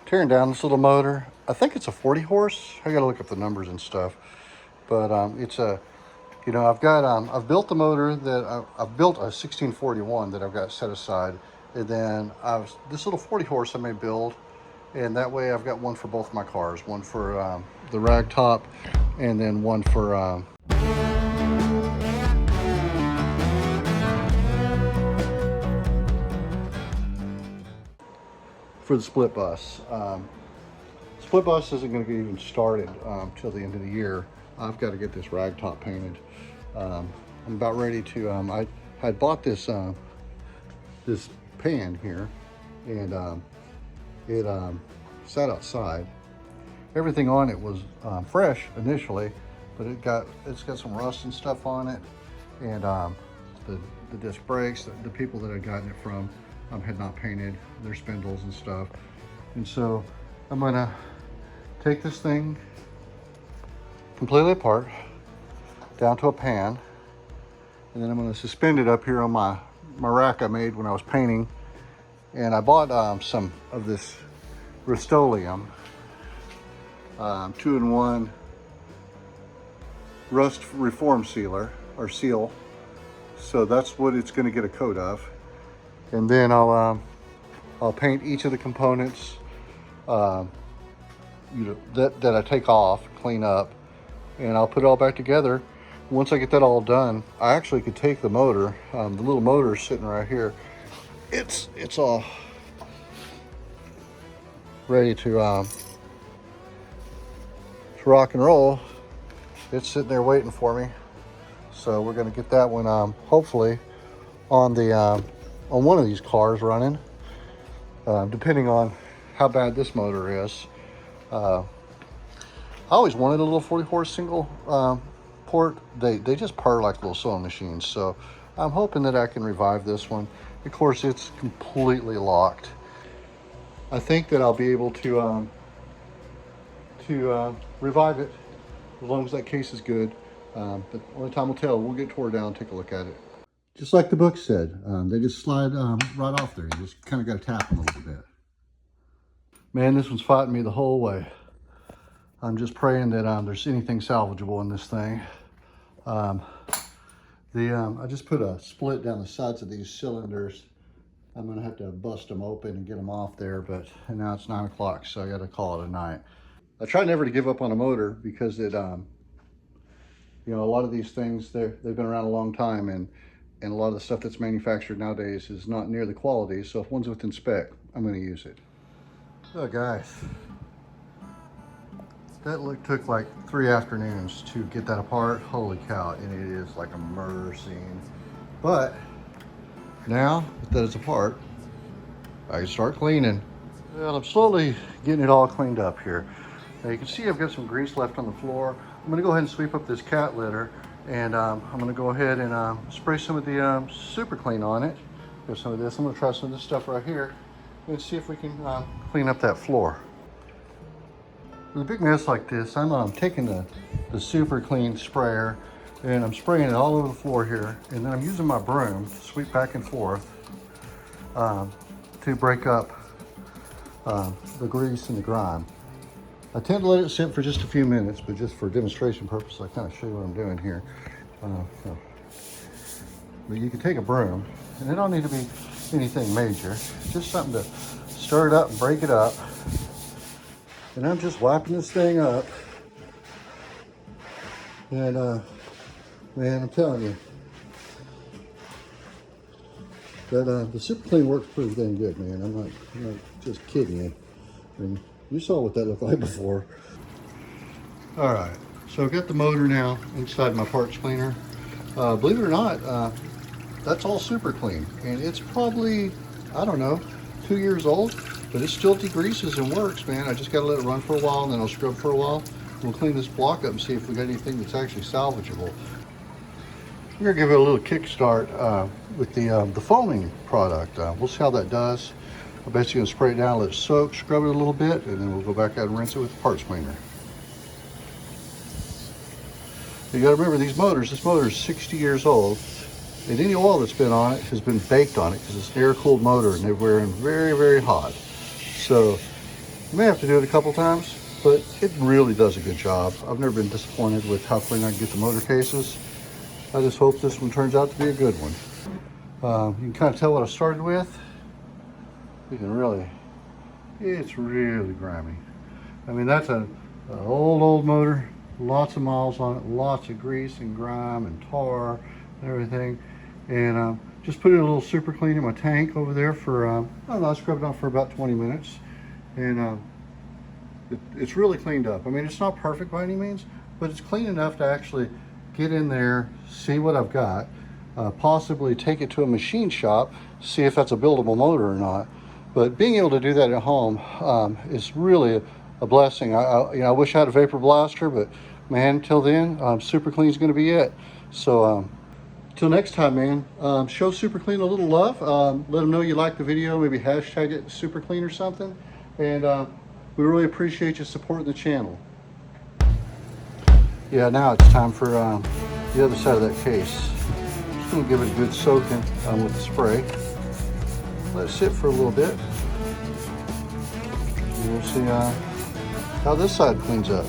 tearing down this little motor. I think it's a 40 horse. I gotta look up the numbers and stuff. But it's a, I've built the motor that I've built a 1641 that I've got set aside. And then this little 40 horse I may build. And that way I've got one for both my cars. One for the rag top and then one for the split bus. Split bus isn't going to get even started till the end of the year. I've got to get this rag top painted. I'm about ready to. I had bought this this pan here, and it sat outside. Everything on it was fresh initially, but it's got some rust and stuff on it, and the disc brakes. The people that I'd gotten it from had not painted their spindles and stuff, and so I'm gonna take this thing completely apart down to a pan, and then I'm going to suspend it up here on my rack I made when I was painting. And I bought some of this Rust-Oleum 2-in-1 rust reform sealer or seal, so that's what it's going to get a coat of. And then I'll paint each of the components that I take off, clean up, and I'll put it all back together. Once I get that all done, I actually could take the motor, the little motor is sitting right here. It's all ready to rock and roll. It's sitting there waiting for me. So we're gonna get that one hopefully on the on one of these cars running, depending on how bad this motor is. I always wanted a little 40 horse single port. They just purr like little sewing machines. So I'm hoping that I can revive this one. Of course, it's completely locked. I think that I'll be able to revive it as long as that case is good. But only time will tell. We'll get tore down, take a look at it. Just like the book said, they just slide right off there. You just kind of got to tap them a little bit. Man, this one's fighting me the whole way. I'm just praying that there's anything salvageable in this thing. I just put a split down the sides of these cylinders. I'm gonna have to bust them open and get them off there, but now it's 9 o'clock, so I gotta call it a night. I try never to give up on a motor because it, a lot of these things, they've been around a long time, and a lot of the stuff that's manufactured nowadays is not near the quality. So if one's within spec, I'm gonna use it. So guys, that took like 3 afternoons to get that apart. Holy cow, and it is like a murder scene. But now that it's apart, I can start cleaning. Well, I'm slowly getting it all cleaned up here. Now you can see I've got some grease left on the floor. I'm gonna go ahead and sweep up this cat litter, and I'm gonna go ahead and spray some of the super clean on it. There's some of this. I'm gonna try some of this stuff right here and see if we can clean up that floor. With a big mess like this, I'm taking the super clean sprayer and I'm spraying it all over the floor here, and then I'm using my broom to sweep back and forth to break up the grease and the grime. I tend to let it sit for just a few minutes, but just for demonstration purposes, I kind of show you what I'm doing here. But you can take a broom, and it don't need to be anything major, just something to stir it up and break it up. And I'm just wiping this thing up. And man, I'm telling you, that the super clean works pretty dang good, man. I'm not just kidding you. I mean, you saw what that looked like before. All right, so I've got the motor now inside my parts cleaner. Believe it or not, that's all super clean, and it's probably, I don't know, 2 years old, but it still degreases and works, man. I just got to let it run for a while, and then I'll scrub for a while. We'll clean this block up and see if we got anything that's actually salvageable. We're gonna give it a little kickstart with the foaming product. We'll see how that does. I'm basically gonna spray it down, let it soak, scrub it a little bit, and then we'll go back out and rinse it with the parts cleaner. You gotta remember this motor is 60 years old, and any oil that's been on it has been baked on it because it's an air-cooled motor and they're wearing very, very hot. So You may have to do it a couple times, but it really does a good job. I've never been disappointed with how clean I can get the motor cases. I just hope this one turns out to be a good one. You can kind of tell what I started with. You can really, it's really grimy. I mean, that's an old don't lots of miles on it, lots of grease and grime and tar and everything. And just put in a little super clean in my tank over there for, I don't know, I scrubbed it on for about 20 minutes. And it's really cleaned up. I mean, it's not perfect by any means, but it's clean enough to actually get in there, see what I've got, possibly take it to a machine shop, see if that's a buildable motor or not. But being able to do that at home is really a blessing. I wish I had a vapor blaster, but man, till then, Super Clean is going to be it. So till next time, man, show Super Clean a little love. Let them know you like the video. Maybe hashtag it Super Clean or something. And we really appreciate you supporting the channel. Yeah, now it's time for the other side of that case. Just going to give it a good soaking with the spray. Let it sit for a little bit. And we'll see how this side cleans up.